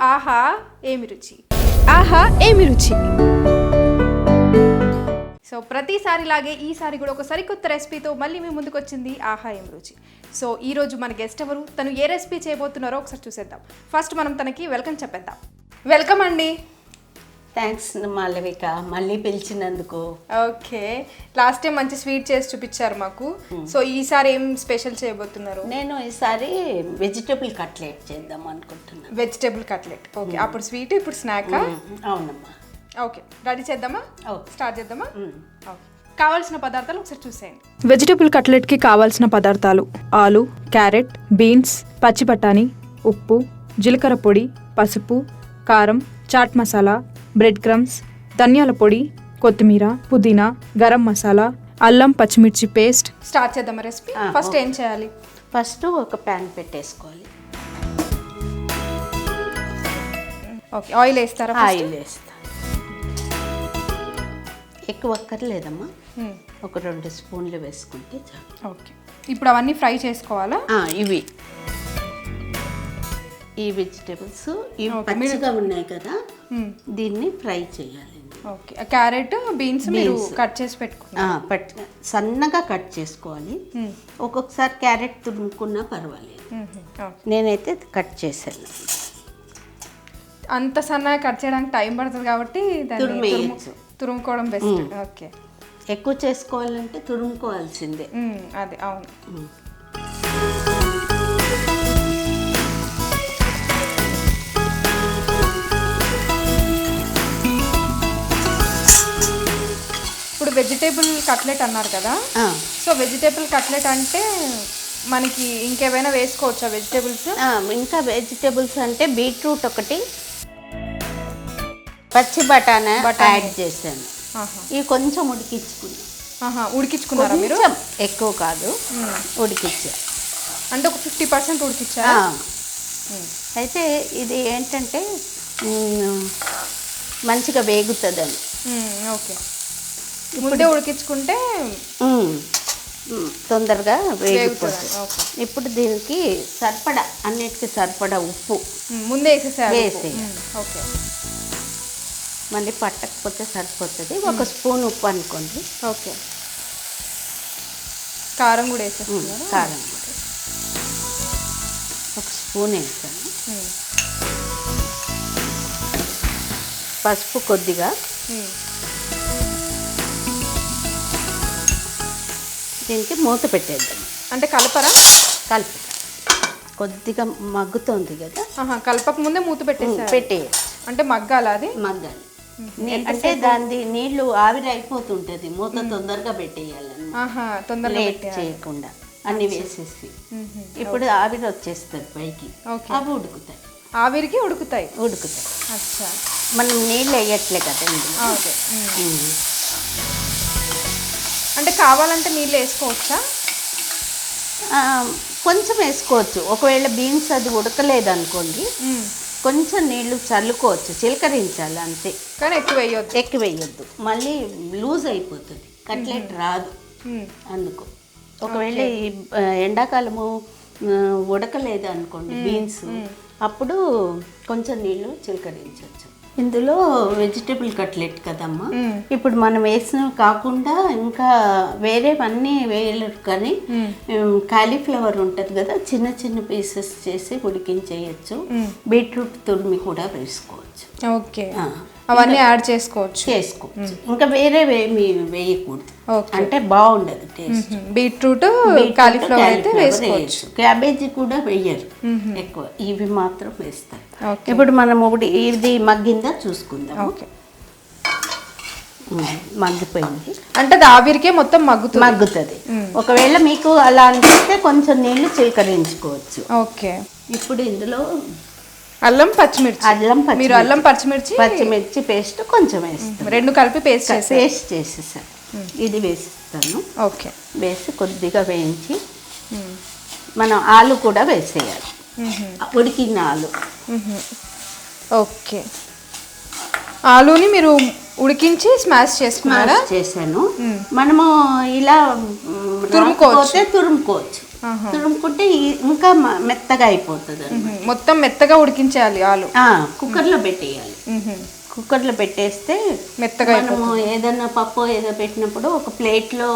ఆహా ఏమి రుచి. ఆహా ఏమి రుచి. సో ప్రతిసారిలాగే ఈసారి కూడా ఒక సరికొత్త రెసిపీతో మళ్ళీ మీ ముందుకు వచ్చింది ఆహా ఏమి రుచి. సో ఈరోజు మన గెస్ట్ ఎవరు, తను ఏ రెసిపీ చేయబోతున్నారో ఒకసారి చూసేద్దాం. ఫస్ట్ మనం తనకి వెల్కమ్ చెప్పేద్దాం. వెల్కమ్ అండి. థ్యాంక్స్ మాలవిక, మళ్ళీ పిలిచినందుకు. ఓకే, లాస్ట్ టైం మంచి స్వీట్ చేసి చూపించారు మాకు. సో ఈసారి ఏం స్పెషల్ చేయబోతున్నారు? నేను ఈసారి వెజిటేబుల్ కట్లెట్ చేద్దాం అనుకుంటున్నాను. Vegetable cutlet. ఓకే, అప్పుడు స్వీట్ ఇప్పుడు స్నాక్. అవునమ్మా. ఓకే, రెడీ చేద్దామా? స్టార్ట్ చేద్దామా? ఓకే, కావాల్సిన పదార్థాలు ఒకసారి చూసేయండి. వెజిటేబుల్ కట్లెట్కి కావాల్సిన పదార్థాలు: ఆలు, క్యారెట్, బీన్స్, పచ్చి బఠానీ, ఉప్పు, జీలకర్ర పొడి, పసుపు, కారం, చాట్ మసాలా, బ్రెడ్ క్రమ్స్, ధనియాల పొడి, కొత్తిమీర, పుదీనా, గరం మసాలా, అల్లం పచ్చిమిర్చి పేస్ట్. స్టార్ట్ చేద్దామా రెసిపీ? ఫస్ట్ ఏం చేయాలి? ఫస్ట్ ఒక ప్యాన్ పెట్టేసుకోవాలి. ఓకే, ఆయిల్ వేస్తారా? ఆయిల్ వేస్తా. ఎక్కువ అక్కర్లేదమ్మా, ఒక 2 స్పూన్లు వేసుకుంటే చాలు. ఓకే, ఇప్పుడు అవన్నీ ఫ్రై చేసుకోవాలా? ఇవి ఈ వెజిటేబుల్స్ ఇవి పచ్చిగా ఉన్నాయి కదా, దీన్ని ఫ్రై చేయాలి. ఓకే, క్యారెట్, బీన్స్ మీరు కట్ చేసి పెట్టుకున్నా సన్నగా కట్ చేసుకోవాలి. ఒక్కొక్కసారి క్యారెట్ తురుముకున్నా పర్వాలేదు. నేనైతే కట్ చేశాను. అంత సన్నగా కట్ చేయడానికి టైం పడుతుంది కాబట్టి తురుముకోవడం బెస్ట్. ఓకే, ఎక్కువ చేసుకోవాలంటే తురుముకోవాల్సిందే. అదే, అవును. ఇప్పుడు వెజిటేబుల్ కట్లెట్ అన్నారు కదా, సో వెజిటేబుల్ కట్లెట్ అంటే మనకి ఇంకేమైనా వేసుకోవచ్చా వెజిటేబుల్స్? ఇంకా వెజిటేబుల్స్ అంటే బీట్రూట్ ఒకటి, పచ్చి బఠానా యాడ్ చేశాను. ఇవి కొంచెం ఉడికించుకున్నారా మీరు? ఎక్కువ కాదు, ఉడికించా. అంటే ఒక 50% ఉడికించారా? అయితే ఇది ఏంటంటే మంచిగా వేగుతుందని. ఓకే, ముందే ఉడికించుకుంటే తొందరగా వేగిపోతుంది. ఇప్పుడు దీనికి సరిపడా, అన్నిటికీ సరిపడా ఉప్పు ముందే వేసేసి. ఓకే, మళ్ళీ పట్టకపోతే సరిపోతుంది. 1 స్పూన్ ఉప్పు అనుకోండి. ఓకే, కారం కూడా వేసేస్తున్నారు. కారం కూడా 1 స్పూన్ వేసాను. పసుపు కొద్దిగా. దీనికి మూత పెట్టేద్దాం. అంటే కలపరా? కలుపుతా. కొద్దిగా మగ్గుతోంది కదా, కలపక ముందే మూత పెట్టేయచ్చు. అంటే మగ్గాలి, అది మగ్గాలి. అంటే దాని నీళ్లు ఆవిరి అయిపోతుంటది, మూత తొందరగా పెట్టేయాలని, లేట్ చేయకుండా అన్ని వేసేసి. ఇప్పుడు ఆవిరి వచ్చేస్తుంది పైకి, అవి ఉడుకుతాయి. ఆవిరికి ఉడుకుతాయి. అచ్చా, మనం నీళ్ళు వేయట్లే కదా. అంటే కావాలంటే నీళ్ళు వేసుకోవచ్చా? కొంచెం వేసుకోవచ్చు. ఒకవేళ బీన్స్ అది ఉడకలేదు అనుకోండి, కొంచెం నీళ్లు చల్లుకోవచ్చు, చిలకరించాలి అంతే. కానీ ఎక్కువ వేయొద్దు, మళ్ళీ లూజ్ అయిపోతుంది, కట్లెట్ రాదు. అందుకు ఒకవేళ ఈ ఎండాకాలము ఉడకలేదు అనుకోండి బీన్స్, అప్పుడు కొంచెం నీళ్లు చిలకరించవచ్చు. ఇందులో వెజిటేబుల్ కట్లెట్ కదమ్మా, ఇప్పుడు మనం వేసినవి కాకుండా ఇంకా వేరేవన్నీ వేయలేరు. కానీ కాలీఫ్లవర్ ఉంటుంది కదా, చిన్న చిన్న పీసెస్ చేసి ఉడికించేయచ్చు. బీట్రూట్ తురిమి కూడా వేసుకోవచ్చు. ఓకే, అవన్నీ యాడ్ చేసుకోవచ్చు. ఇంకా వేరే ఏమి వేయకూడదు, అంటే బాగుండదు టేస్ట్. బీట్రూట్, కాలీఫ్లవర్ అయితే వేసుకోవచ్చు. క్యాబేజీ కూడా వేయరు ఎక్కువ, ఇవి మాత్రం వేస్తారు. ఇప్పుడు మనం ఇది మగ్గిందా చూసుకుందాం. ఓకే, మగ్గిపోయింది అంటే అది ఆవిరికే మొత్తం మగ్గుతుంది. ఒకవేళ మీకు అలా అనిపిస్తే కొంచెం నీళ్లు చిలకరించుకోవచ్చు. ఓకే, ఇప్పుడు ఇందులో అల్లం పచ్చిమిర్చి పేస్ట్ కొంచెం వేస్తాను. 2 కలిపి పేస్ట్ చేసేసాను. ఇది వేసిస్తాను. ఓకే, వేసి కొద్దిగా వేయించి మనం ఆలు కూడా వేసేయాలి, ఉడికిన ఆలు. ఓకే, ఆలుని మీరు ఉడికించి స్మాష్ చేశాను. మనము ఇలా తురుముకోవచ్చు. తురుముకుంటే ఇంకా మెత్తగా అయిపోతుంది. మొత్తం మెత్తగా ఉడికించేయాలి ఆలు. కుక్కర్లో పెట్టేయాలి. కుక్కర్లో పెట్టేస్తే మెత్తగా మనము ఏదన్నా పప్పు ఏదో పెట్టినప్పుడు ఒక ప్లేట్లో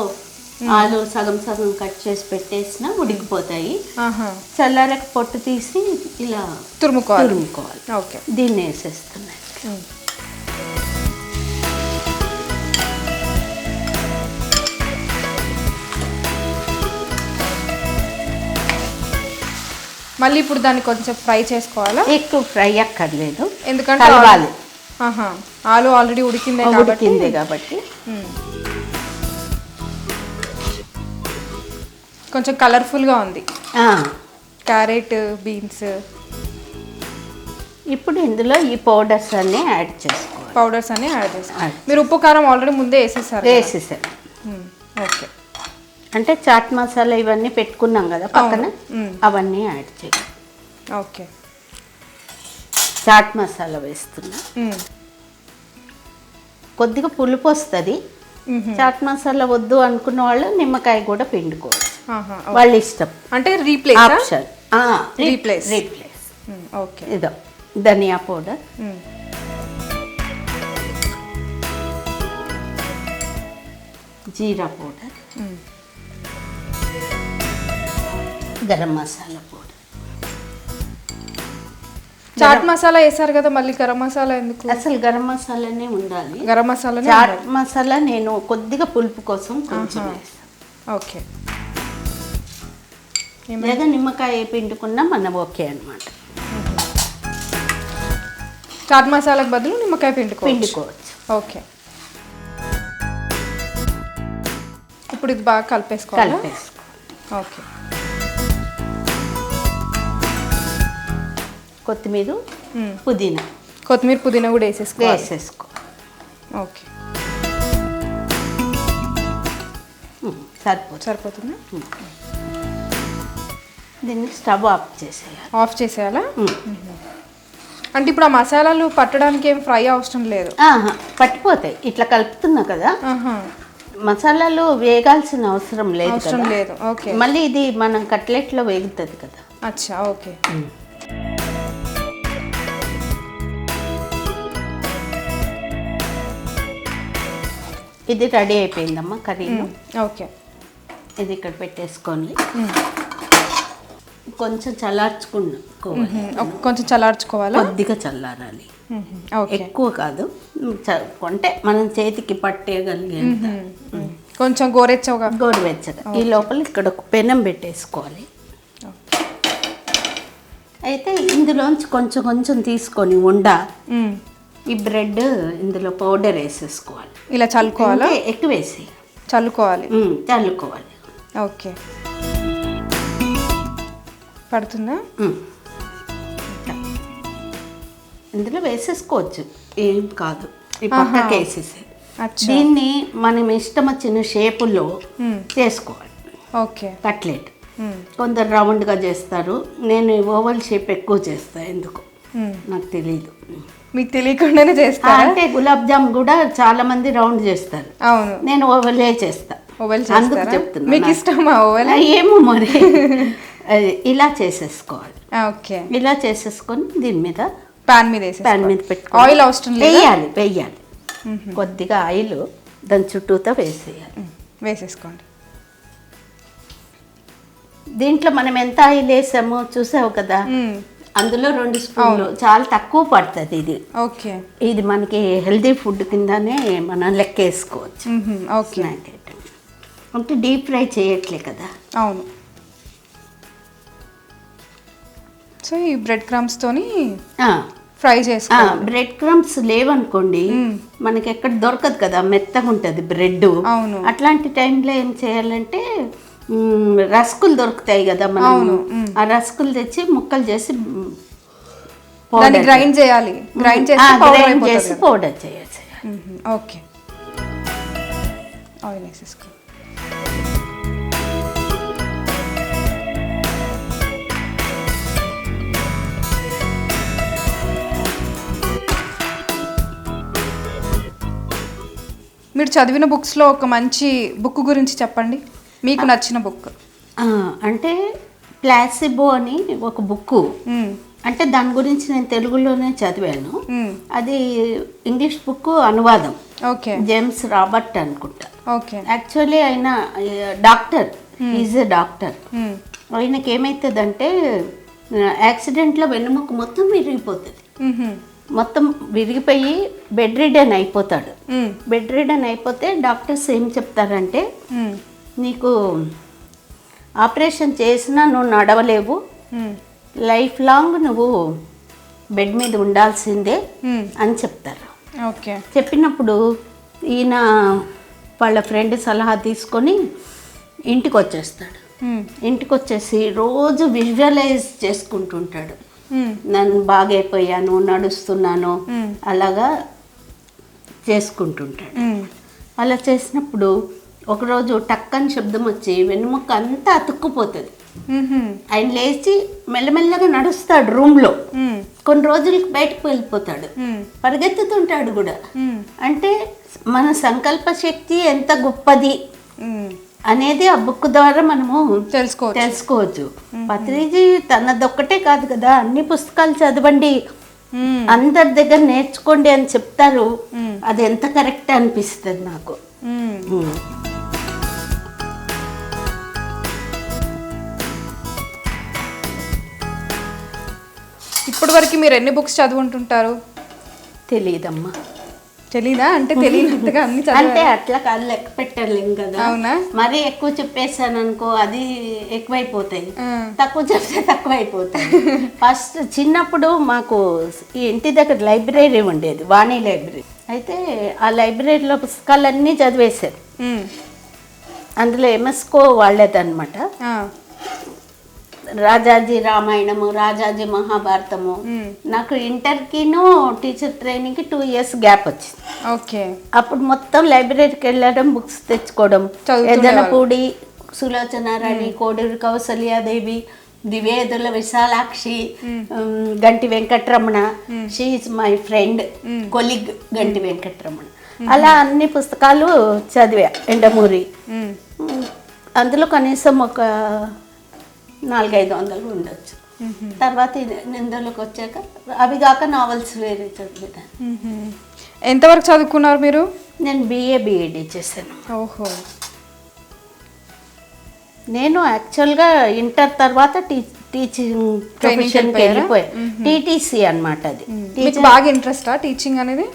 ఆలు సగం సగం కట్ చేసి పెట్టేసినా ఉడికిపోతాయి. చల్లారక పొట్టు తీసి ఇలా తురుముకోవాలి. ఓకే, దీన్ని వేసేస్తున్నాయి. మళ్ళీ ఇప్పుడు దాన్ని కొంచెం ఫ్రై చేసుకోవాలా? ఎక్కువ ఫ్రై అక్కర్లేదు, ఎందుకంటే కలవాలి. ఆలు ఆల్రెడీ ఉడికిందే కాబట్టి కొంచెం కలర్ఫుల్గా ఉంది. Carrot, beans. ఇప్పుడు ఇందులో ఈ పౌడర్స్ అన్నీ యాడ్ చేసుకోవాలి. మీరు ఉప్పు కారం ఆల్రెడీ ముందే వేసేసారు. ఓకే, అంటే చాట్ మసాలా ఇవన్నీ పెట్టుకున్నాం కదా పక్కన, అవన్నీ యాడ్ చేయాలి. ఓకే, చాట్ మసాలా వేస్తున్నా. కొద్దిగా పులుపు వస్తుంది. చాట్ మసాలా వద్దు అనుకున్న వాళ్ళు నిమ్మకాయ కూడా పిండుకోవచ్చు, వాళ్ళ ఇష్టం. అంటే రీప్లేస్. ఓకే, ఇదో ధనియా పౌడర్, జీరా పౌడర్, గరం మసాలా పౌడర్. చాట్ మసాలా వేసారు కదా, మళ్ళీ గరం మసాలా ఎందుకు? అసలు గరం మసాలానే ఉండాలి. గరం మసాలా, చాట్ మసాలా నేను కొద్దిగా పులుపు కోసం కొంచెం వేస్తాను. ఓకే, లేదా నిమ్మకాయ పిండుకున్నా మనం ఓకే అనమాట. చాట్ మసాలాకు బదులు నిమ్మకాయ పిండుకోవచ్చు. ఓకే, ఇప్పుడు ఇది బాగా కలిపేసుకోవాలి. ఓకే, కొత్తిమీర, పుదీనా కూడా వేసేసుకో. ఓకే, సరిపోతుందా? దీన్ని స్టవ్ ఆఫ్ చేసేయాలా? అంటే ఇప్పుడు ఆ మసాలాలు పట్టడానికి ఏం ఫ్రై అవసరం లేదు? పట్టిపోతాయి. ఇట్లా కలుపుతున్నా కదా, మసాలాలు వేగాల్సిన అవసరం లేదు. ఓకే, మళ్ళీ ఇది మనం కట్లెట్లో వేగుతుంది కదా. అచ్చా, ఓకే. ఇది రెడీ అయిపోయిందమ్మా కర్రీ. ఓకే, ఇది ఇక్కడ పెట్టేసుకోండి. కొంచెం చల్లార్చుకోవాలి. కొద్దిగా చల్లారాలి, ఎక్కువ కాదు. అంటే మనం చేతికి పట్టేయగలిగేంత కొంచెం గోరువెచ్చగా. ఈ లోపల ఇక్కడ ఒక పెనం పెట్టేసుకోవాలి. అయితే ఇందులోంచి కొంచెం కొంచెం తీసుకొని ఈ బ్రెడ్ ఇందులో పౌడర్ వేసేసుకోవాలి. ఇలా చల్లుకోవాలా? ఎక్కువ వేసి చల్లుకోవాలి. ఓకే, పడుతుందా? ఇందులో వేసేసుకోవచ్చు, ఏం కాదు. ఈ పక్కకి వేసేసి దీన్ని మనం ఇష్టం వచ్చిన షేపులో చేసుకోవాలి. ఓకే, కట్లెట్ కొందరు రౌండ్గా చేస్తారు, నేను ఓవల్ షేప్ ఎక్కువ చేస్తాను. ఎందుకు నాకు తెలీదు. మీకు తెలియకుండానే చేస్తా. అంటే గులాబ్ జామ్ కూడా చాలా మంది రౌండ్ చేస్తారు. అవును, నేను ఓవలే చేస్తా. అందుకు చెప్తున్నా. మీకు ఇష్టమా ఓవల్? ఏమో మరి. ఇలా చేసేసుకోవాలి. ఓకే, ఇలా చేసేసుకొని దీని మీద ప్యాన్ మీద పెట్టుకో. ఆయిల్ అవసరం లేదు. వేయాలి. కొద్దిగా ఆయిల్ దాని చుట్టూతో వేసేసుకోండి. దీంట్లో మనం ఎంత ఆయిల్ వేసామో చూసావు కదా, అందులో 2 స్పూన్లు చాలా తక్కువ పడుతుంది ఇది. ఓకే, ఇది మనకి హెల్దీ ఫుడ్ కిందనే మనం లెక్క వేసుకోవచ్చు. ఓకే, అంటే డీప్ ఫ్రై చేయట్లే కదా. అవును. సో ఈ బ్రెడ్ క్రమ్స్ తోని ఫ్రై చేసుకోవాలి. బ్రెడ్ క్రమ్స్ లేవనుకోండి, మనకి ఎక్కడ దొరకదు కదా, మెత్తగా ఉంటుంది బ్రెడ్. అవును, అట్లాంటి టైంలో ఏం చేయాలంటే రస్కులు దొరుకుతాయి కదా మనం, ఆ రస్కులు తెచ్చి ముక్కలు చేసి గ్రైండ్ చేయాలి. గ్రైండ్ చేసి పౌడర్ చేయాలి. ఓకే, ఆయిల్ వేసేసుకో. మీరు చదివిన బుక్స్లో ఒక మంచి బుక్ గురించి చెప్పండి, మీకు నచ్చిన బుక్. అంటే ప్లాసిబో అని ఒక బుక్, అంటే దాని గురించి నేను తెలుగులోనే చదివాను. అది ఇంగ్లీష్ బుక్ అనువాదం. ఓకే. జేమ్స్ రాబర్ట్ అనుకుంటా. ఓకే. యాక్చువల్లీ ఆయన డాక్టర్, ఈజ్ ఎ డాక్టర్. ఆయనకి ఏమవుతుందంటే యాక్సిడెంట్లో వెన్నుముక్క మొత్తం విరిగిపోతుంది. మొత్తం విరిగిపోయి బెడ్ రిడన్ అయిపోతాడు. బెడ్ రిడన్ అయిపోతే డాక్టర్స్ ఏం చెప్తారంటే, నీకు ఆపరేషన్ చేసినా నువ్వు నడవలేవు, లైఫ్ లాంగ్ నువ్వు బెడ్ మీద ఉండాల్సిందే అని చెప్తారు. ఓకే. చెప్పినప్పుడు ఈయన వాళ్ళ ఫ్రెండ్ సలహా తీసుకొని ఇంటికి వచ్చేస్తాడు. ఇంటికి వచ్చేసి రోజు విజువలైజ్ చేసుకుంటుంటాడు, నన్ను బాగైపోయాను, నడుస్తున్నాను, అలాగా చేసుకుంటుంటాడు. అలా చేసినప్పుడు ఒకరోజు టక్కని శబ్దం వచ్చి వెన్నుముక్క అంతా అతుక్కుపోతుంది. ఆయన లేచి మెల్లమెల్లగా నడుస్తాడు రూమ్లో. కొన్ని రోజులకి బయటకు వెళ్ళిపోతాడు, పరిగెత్తుతుంటాడు కూడా. అంటే మన సంకల్ప శక్తి ఎంత గొప్పది అనేది ఆ బుక్ ద్వారా మనము తెలుసుకోవచ్చు. పత్రిజీ తనదొక్కటే కాదు కదా, అన్ని పుస్తకాలు చదవండి, అందరి దగ్గర నేర్చుకోండి అని చెప్తారు. అది ఎంత కరెక్ట్ అనిపిస్తుంది నాకు. ఇప్పటి వరకు మీరు ఎన్ని బుక్స్ చదువుకుంటుంటారు? తెలియదమ్మా. తెలీదా? అంటే తెలియనట్టుగా అన్ని అంటే అట్లా కాదు, లెక్క పెట్టలేం కదా. అవునా? మరీ ఎక్కువ చెప్పేసాను అనుకో, అది ఎక్కువైపోతాయి, తక్కువ చెప్తే తక్కువ అయిపోతాయి. ఫస్ట్ చిన్నప్పుడు మాకు ఈ ఇంటి దగ్గర లైబ్రరీ ఉండేది, వాణి లైబ్రరీ. అయితే ఆ లైబ్రరీలో పుస్తకాలన్నీ చదివేశారు. అందులో ఎంఎస్కో వాళ్ళేదన్నమాట. రాజాజీ రామాయణము, రాజాజీ మహాభారతము. నాకు ఇంటర్కిను టీచర్ ట్రైనింగ్కి 2 years గ్యాప్ వచ్చింది. ఓకే. అప్పుడు మొత్తం లైబ్రరీకి వెళ్ళడం, బుక్స్ తెచ్చుకోవడం. ఎదనపూడి సులోచనారాణి, కోడూరి కౌసల్యాదేవి, ద్వివేదుల విశాలాక్షి, గంటి Venkataramana, she is my friend, colleague గంటి వెంకటరమణ. అలా అన్ని పుస్తకాలు చదివా. ఎండమూరి అందులో కనీసం ఒక 400-500 ఉండొచ్చు. తర్వాత ఇందులోకి వచ్చాక అవి కాక నావెల్స్ వేరే చదివాను. ఎంతవరకు చదువుకున్నారు మీరు? నేను BA BEd చేశాను. ఓహో. నేను యాక్చువల్గా ఇంటర్ తర్వాత టీచింగ్ ప్రొఫెషన్కి వెళ్ళిపోయాను. TTC అనమాట. అది మీకు బాగా ఇంట్రెస్టా టీచింగ్ అనేది?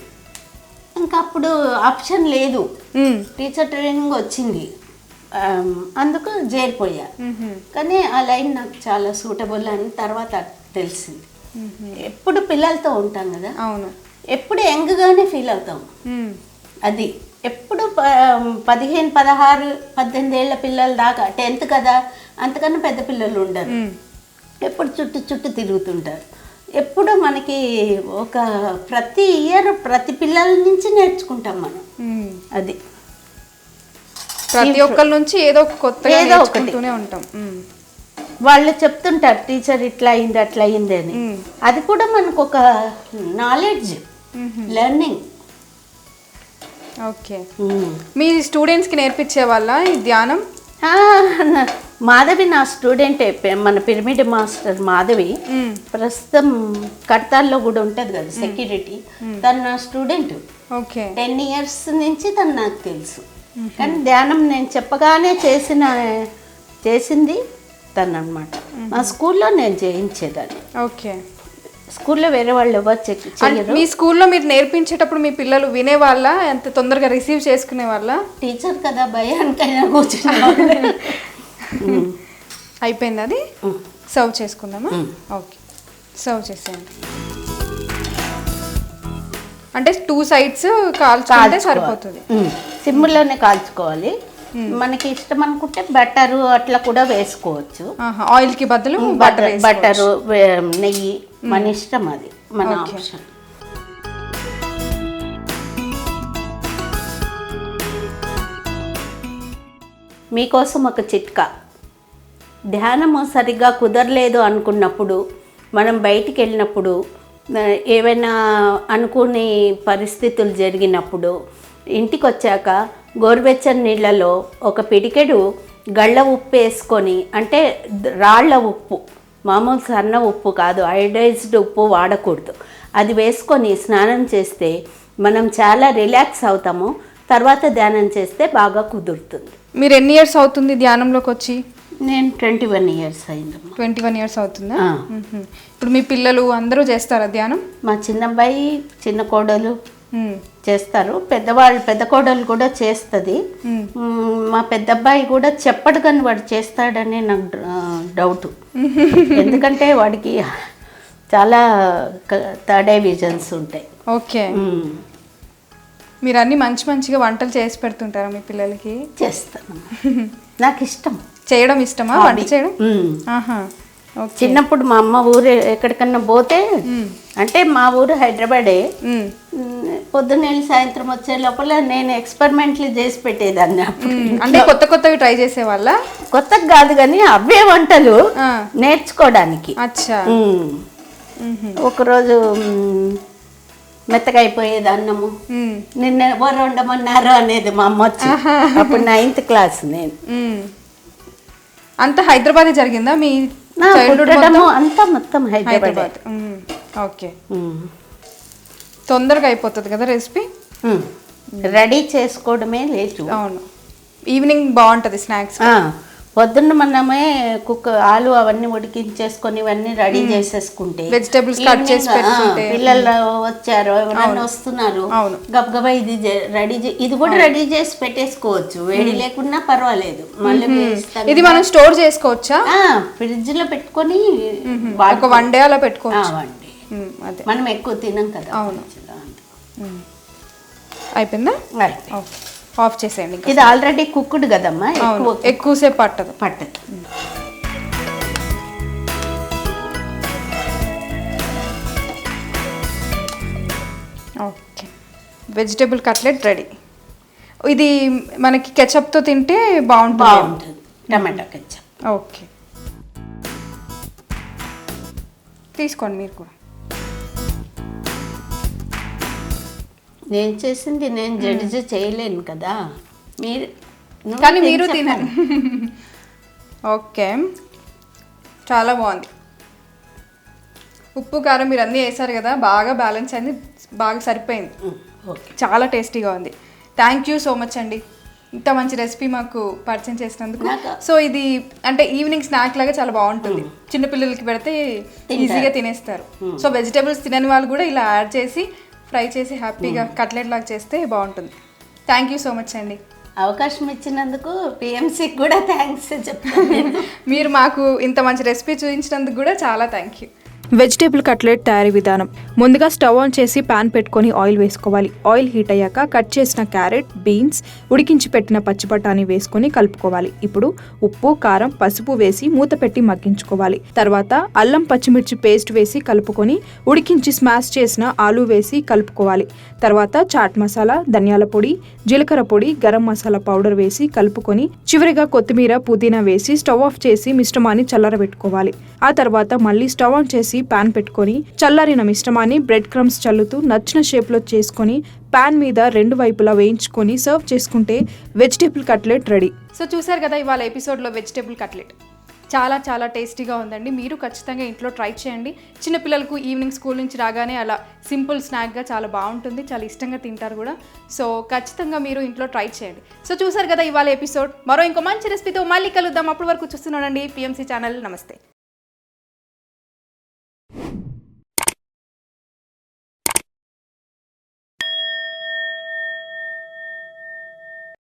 ఇంకా అప్పుడు ఆప్షన్ లేదు, టీచర్ ట్రైనింగ్ వచ్చింది, అందుకు చేరిపోయా. కానీ ఆ లైన్ నాకు చాలా సూటబుల్ అని తర్వాత తెలిసింది. ఎప్పుడు పిల్లలతో ఉంటాం కదా, అవును, ఎప్పుడు యంగ్గానే ఫీల్ అవుతాం. అది ఎప్పుడు 15, 16, 18 ఏళ్ళ పిల్లల దాకా, 10th కదా, అంతకన్నా పెద్ద పిల్లలు ఉండరు. ఎప్పుడు చుట్టూ తిరుగుతుంటారు. ఎప్పుడు మనకి ఒక ప్రతి ఇయర్ ప్రతి పిల్లల నుంచి నేర్చుకుంటాం మనం. అది ప్రతి ఒక్కరి నుంచి ఏదో కొత్తగా నేర్చుకుంటూనే ఉంటాం. వాళ్ళు చెప్తుంటారు టీచర్ ఇట్లా అయింది అట్లా అయింది అని. అది కూడా మనకు ఒక నాలెడ్జ్, లెర్నింగ్. ఓకే. మీ స్టూడెంట్స్కి నేర్పించే వాళ్ళ ఈ ధ్యానం? మాధవి నా స్టూడెంటే, మన పిరమిడ్ మాస్టర్ మాధవి. ప్రస్తుతం కడతాల్లో కూడా ఉంటుంది కదా సెక్యూరిటీ, తను నా స్టూడెంట్. ఓకే. 10 years నుంచి తను నాకు తెలుసు. కానీ ధ్యానం నేను చెప్పగానే చేసింది తను అనమాట. మా స్కూల్లో నేను చేయించేదాన్ని. ఓకే. స్కూల్లో వేరే వాళ్ళు ఎవరు చెయ్యరు. మీ స్కూల్లో మీరు నేర్పించేటప్పుడు మీ పిల్లలు వినేవాళ్ళ, ఎంత తొందరగా రిసీవ్ చేసుకునే వాళ్ళ? టీచర్ కదా, భయానికైనా కూర్చున్నా. అయిపోయింది. అది సర్వ్ చేసుకుందామా? ఓకే, సర్వ్ చేసేయండి. అంటే 2 sides కాల్చుకుంటే సరిపోతుంది. సిమ్లోనే కాల్చుకోవాలి. మనకి ఇష్టం అనుకుంటే బటరు అట్లా కూడా వేసుకోవచ్చు. ఆయిల్కి బదులు బటరు, నెయ్యి, మన ఇష్టం, అది మన ఆప్షన్. మీకోసం ఒక చిట్కా. ధ్యానము సరిగ్గా కుదరలేదు అనుకున్నప్పుడు, మనం బయటికి వెళ్ళినప్పుడు, ఏవైనా అనుకునే పరిస్థితులు జరిగినప్పుడు, ఇంటికి వచ్చాక గోరువెచ్చని నీళ్ళలో ఒక పిడికెడు గళ్ళ ఉప్పు వేసుకొని, అంటే రాళ్ళ ఉప్పు, మామూలు సన్న ఉప్పు కాదు, అయోడైజ్డ్ ఉప్పు వాడకూడదు. అది వేసుకొని స్నానం చేస్తే మనం చాలా రిలాక్స్ అవుతాము. తర్వాత ధ్యానం చేస్తే బాగా కుదురుతుంది. మీరు ఎన్ని ఇయర్స్ అవుతుంది ధ్యానంలోకి వచ్చి? నేను 21 ఇయర్స్ అయిందమ్మా. 21 ఇయర్స్ అవుతుందా? ఇప్పుడు మీ పిల్లలు అందరూ చేస్తారా ధ్యానం? మా చిన్నబ్బాయి, చిన్న కోడలు చేస్తారు. పెద్ద కోడలు కూడా చేస్తుంది. మా పెద్ద అబ్బాయి కూడా చెప్పడు కానీ వాడు చేస్తాడని నాకు డౌట్. ఎందుకంటే వాడికి చాలా థర్డ్ ఐ విజన్స్ ఉంటాయి. ఓకే. మీరు అన్ని మంచిగా వంటలు చేసి పెడుతుంటారా మీ పిల్లలకి? చేస్తాను, నాకు ఇష్టం చేయడం. ఇష్టమా వంట చేయడం? చిన్నప్పుడు మా అమ్మ ఊరు ఎక్కడికన్నా పోతే, అంటే మా ఊరు హైదరాబాదే, పొద్దున్న సాయంత్రం వచ్చే లోపల నేను ఎక్స్పెరిమెంట్లు చేసి పెట్టేదాన్ని. అంటే కొత్తవి ట్రై చేసేవాళ్ళ? కొత్తగా కాదు కానీ అవే వంటలు నేర్చుకోవడానికి. అచ్చా. ఒకరోజు మెత్తగా అయిపోయేది అన్నము, నిన్న ఎవరు వండమన్నారు అనేది మా అమ్మ వచ్చి. అప్పుడు 9th క్లాస్ నేను. అంతా హైదరాబాద్ జరిగిందా మీ అంతా? మొత్తం హైదరాబాద్. ఓకే. తొందరగా అయిపోతుంది కదా రెసిపీ, రెడీ చేసుకోవడమే లేదు. అవును, ఈవినింగ్ బాగుంటుంది స్నాక్స్. పొద్దున్న మనమే ఆలు అవన్నీ ఉడికించేసుకొని ఇవన్నీ రెడీ చేసేసుకుంటే, వెజిటేబుల్స్ కట్ చేసి పెట్టుకుంటే, పిల్లలు వచ్చారు ఎవరన్నా వస్తున్నారు, గబగబా ఇది రెడీ, ఇది కూడా రెడీ చేసి పెట్టేసుకోవచ్చు, వేడి లేకున్నా పర్వాలేదు. మళ్ళీ ఇది మనం స్టోర్ చేసుకోవచ్చా? ఫ్రిడ్జ్ లో పెట్టుకొని ఒక 1 డే అలా పెట్టుకోవచ్చు. మనం ఎక్కువ తినం కదా. అవును. అయిపోయిందా? ఆఫ్ చేసేయండి. ఇది ఆల్రెడీ కుక్డ్ కదమ్మా, ఎక్కువసేపు పట్టదు. Okay, vegetable cutlet ready. ఇది మనకి కెచప్తో తింటే బాగుంటుంది. టమాటా కెచప్. ఓకే, తీసుకోండి మీరు కూడా. నేను చేసింది నేను జడ్జ్ చేయలేను కదా, కానీ మీరు తినండి. ఓకే, చాలా బాగుంది. ఉప్పు కారం మీరు అన్నీ వేసారు కదా, బాగా బ్యాలెన్స్ అయింది, బాగా సరిపోయింది. చాలా టేస్టీగా ఉంది. థ్యాంక్ యూ సో మచ్ అండి, ఇంత మంచి రెసిపీ మాకు పరిచయం చేసినందుకు. సో ఇది అంటే ఈవినింగ్ స్నాక్ లాగా చాలా బాగుంటుంది, చిన్నపిల్లలకి పెడితే ఈజీగా తినేస్తారు. సో వెజిటేబుల్స్ తినని వాళ్ళు కూడా ఇలా యాడ్ చేసి ఫ్రై చేసి హ్యాపీగా కట్లెట్ లాగా చేస్తే బాగుంటుంది. థ్యాంక్ యూ సో మచ్ అండి, అవకాశం ఇచ్చినందుకు. పిఎంసికి కూడా థ్యాంక్స్ చెప్తాను. మీరు మాకు ఇంత మంచి రెసిపీ చూపించినందుకు కూడా చాలా థ్యాంక్ యూ. వెజిటేబుల్ కట్లెట్ తయారీ విధానం. ముందుగా స్టవ్ ఆన్ చేసి పాన్ పెట్టుకొని ఆయిల్ వేసుకోవాలి. ఆయిల్ హీట్ అయ్యాక కట్ చేసిన క్యారెట్, బీన్స్, ఉడికించి పెట్టిన పచ్చి బఠానీ వేసుకొని కలుపుకోవాలి. ఇప్పుడు ఉప్పు, కారం, పసుపు వేసి మూత పెట్టి మగ్గించుకోవాలి. తర్వాత అల్లం పచ్చిమిర్చి పేస్ట్ వేసి కలుపుకొని ఉడికించి స్మాష్ చేసిన ఆలు వేసి కలుపుకోవాలి. తర్వాత చాట్ మసాలా, ధనియాల పొడి, జీలకర్ర పొడి, గరం మసాలా పౌడర్ వేసి కలుపుకొని చివరిగా కొత్తిమీర, పుదీనా వేసి స్టవ్ ఆఫ్ చేసి మిశ్రమాన్ని చల్లారబెట్టుకోవాలి. ఆ తర్వాత మళ్ళీ స్టవ్ ఆన్ చేసి పాన్ పెట్టుకొని చల్లారిన మిశ్రమాన్ని బ్రెడ్ క్రమ్స్ చల్లుతూ నచ్చిన షేప్లో చేసుకొని పాన్ మీద 2 వైపులా వేయించుకొని సర్వ్ చేసుకుంటే వెజిటేబుల్ కట్లెట్ రెడీ. సో చూసారు కదా ఇవాళ ఎపిసోడ్లో వెజిటేబుల్ కట్లెట్ చాలా టేస్టీగా ఉందండి. మీరు ఖచ్చితంగా ఇంట్లో ట్రై చేయండి. చిన్నపిల్లలకు ఈవినింగ్ స్కూల్ నుంచి రాగానే అలా సింపుల్ స్నాక్గా చాలా బాగుంటుంది, చాలా ఇష్టంగా తింటారు కూడా. సో ఖచ్చితంగా మీరు ఇంట్లో ట్రై చేయండి. సో చూసారు కదా ఇవాళ ఎపిసోడ్. మరో ఇంకో మంచి రెసిపీతో మళ్ళీ కలుద్దాం. అప్పటి వరకు చూస్తున్నానండి PMC ఛానల్. నమస్తే.